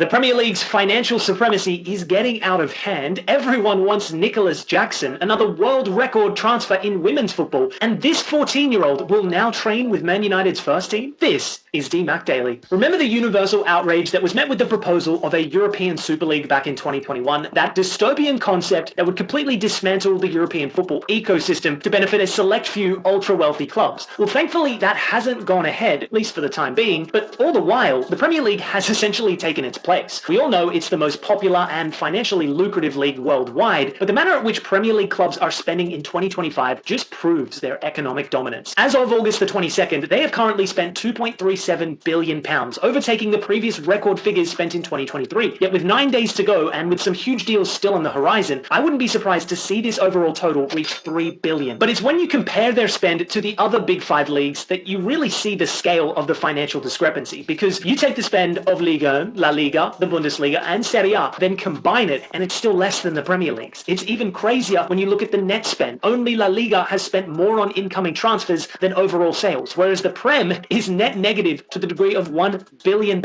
The Premier League's financial supremacy is getting out of hand. Everyone wants Nicolas Jackson, another world record transfer in women's football, and this 14-year-old will now train with Man United's first team? This is DMAC Daily. Remember the universal outrage that was met with the proposal of a European Super League back in 2021? That dystopian concept that would completely dismantle the European football ecosystem to benefit a select few ultra-wealthy clubs. Well, thankfully, that hasn't gone ahead, at least for the time being, but all the while, the Premier League has essentially taken its place. We all know it's the most popular and financially lucrative league worldwide, but the manner at which Premier League clubs are spending in 2025 just proves their economic dominance. As of August the 22nd, they have currently spent £2.37 billion, overtaking the previous record figures spent in 2023. Yet with 9 days to go, and with some huge deals still on the horizon, I wouldn't be surprised to see this overall total reach £3 billion. But it's when you compare their spend to the other Big Five leagues that you really see the scale of the financial discrepancy, because you take the spend of Liga 1, La Liga, the Bundesliga, and Serie A, then combine it, and it's still less than the Premier League's. It's even crazier when you look at the net spend. Only La Liga has spent more on incoming transfers than overall sales, whereas the Prem is net negative to the degree of £1 billion.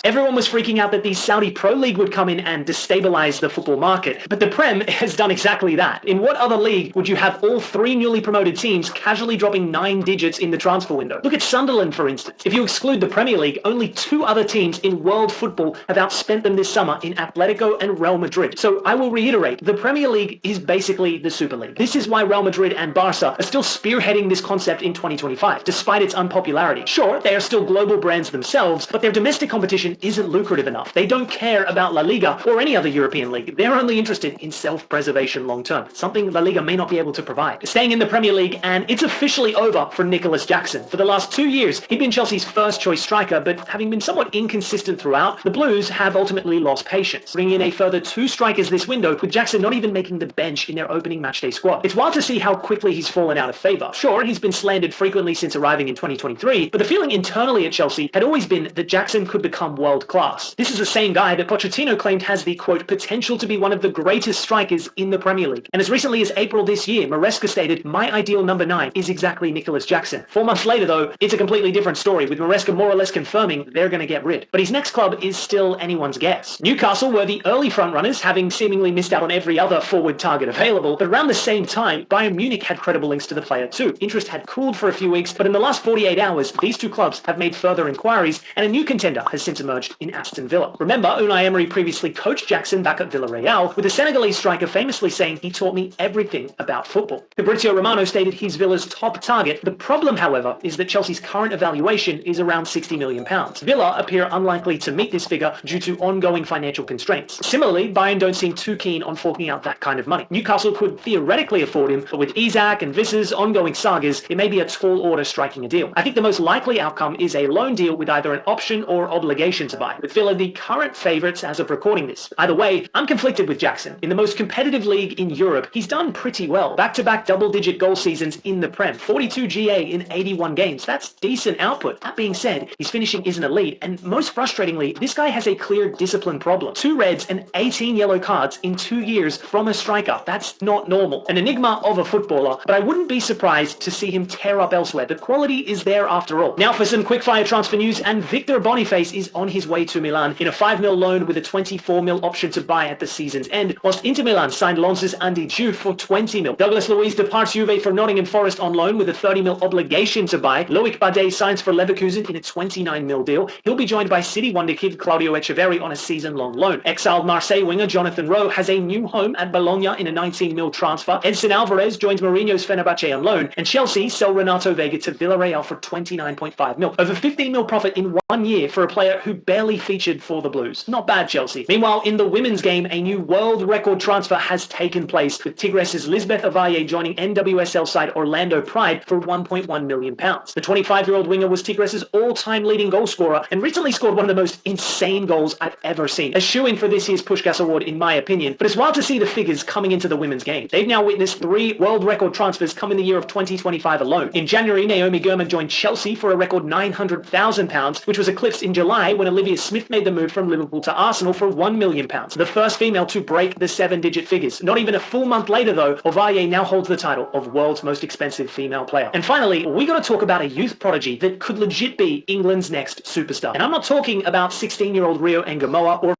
Everyone was freaking out that the Saudi Pro League would come in and destabilize the football market, but the Prem has done exactly that. In what other league would you have all three newly promoted teams casually dropping 9 digits in the transfer window? Look at Sunderland, for instance. If you exclude the Premier League, only 2 other teams in world football have outspent them this summer in Atletico and Real Madrid. So I will reiterate, the Premier League is basically the Super League. This is why Real Madrid and Barca are still spearheading this concept in 2025, despite its unpopularity. Sure, they are still global brands themselves, but their domestic competition isn't lucrative enough. They don't care about La Liga or any other European league. They're only interested in self-preservation long-term, something La Liga may not be able to provide. Staying in the Premier League, and it's officially over for Nicolas Jackson. For the last 2 years, he'd been Chelsea's first-choice striker, but having been somewhat inconsistent throughout, the Blues have ultimately lost patience, bringing in a further 2 strikers this window, with Jackson not even making the bench in their opening matchday squad. It's wild to see how quickly he's fallen out of favour. Sure, he's been slandered frequently since arriving in 2023, but the feeling internally at Chelsea had always been that Jackson could become world-class. This is the same guy that Pochettino claimed has the, quote, potential to be one of the greatest strikers in the Premier League. And as recently as April this year, Maresca stated, "My ideal number 9 is exactly Nicolas Jackson." 4 months later, though, it's a completely different story, with Maresca more or less confirming they're going to get rid. But his next club is still anyone's guess. Newcastle were the early frontrunners, having seemingly missed out on every other forward target available, but around the same time, Bayern Munich had credible links to the player too. Interest had cooled for a few weeks, but in the last 48 hours, these 2 clubs have made further inquiries, and a new contender has since emerged in Aston Villa. Remember, Unai Emery previously coached Jackson back at Villarreal, with the Senegalese striker famously saying, "He taught me everything about football." Fabrizio Romano stated he's Villa's top target. The problem, however, is that Chelsea's current evaluation is around £60 million. Villa appear unlikely to meet this figure due to ongoing financial constraints. Similarly, Bayern don't seem too keen on forking out that kind of money. Newcastle could theoretically afford him, but with Isak and Visser's ongoing sagas, it may be a tall order striking a deal. I think the most likely outcome is a loan deal with either an option or obligation to buy, with Villa the current favourites as of recording this. Either way, I'm conflicted with Jackson. In the most competitive league in Europe, he's done pretty well. Back-to-back double-digit goal seasons in the Prem, 42 GA in 81 games. That's decent output. That being said, his finishing isn't elite, and most frustratingly, this guy has a clear discipline problem. 2 reds and 18 yellow cards in 2 years from a striker. That's not normal. An enigma of a footballer, but I wouldn't be surprised to see him tear up elsewhere. The quality is there after all. Now for some quick-fire transfer news, and Victor Boniface is on his way to Milan in a £5 million loan with a £24 million option to buy at the season's end, whilst Inter Milan signed Lens's Andy Diouf for £20 million. Douglas Luiz departs Juve for Nottingham Forest on loan with a £30 million obligation to buy. Loic Bade signs for Leverkusen in a £29 million deal. He'll be joined by City wonder kid Claudio Echeverri on a season-long loan. Exiled Marseille winger Jonathan Rowe has a new home at Bologna in a £19 million transfer. Edson Alvarez joins Mourinho's Fenerbahce on loan, and Chelsea sell Renato Vega to Villarreal for £29.5 million. Over £15 million profit in 1 year for a player who barely featured for the Blues. Not bad, Chelsea. Meanwhile, in the women's game, a new world record transfer has taken place, with Tigres' Lisbeth Avaye joining NWSL side Orlando Pride for £1.1 million. The 25-year-old winger was Tigres' all-time leading goal scorer, and recently scored one of the most insane goals I've ever seen. A shoo-in for this year's Pushkas Award, in my opinion, but it's wild to see the figures coming into the women's game. They've now witnessed 3 world record transfers come in the year of 2025 alone. In January, Naomi Gurman joined Chelsea for a record £900,000, which was eclipsed in July when Olivia Smith made the move from Liverpool to Arsenal for £1 million. The first female to break the 7-digit figures. Not even a full month later, though, Ovaye now holds the title of world's most expensive female player. And finally, we got to talk about a youth prodigy that could legit be England's next superstar. And I'm not talking about 16-year-old Rio Engamoa or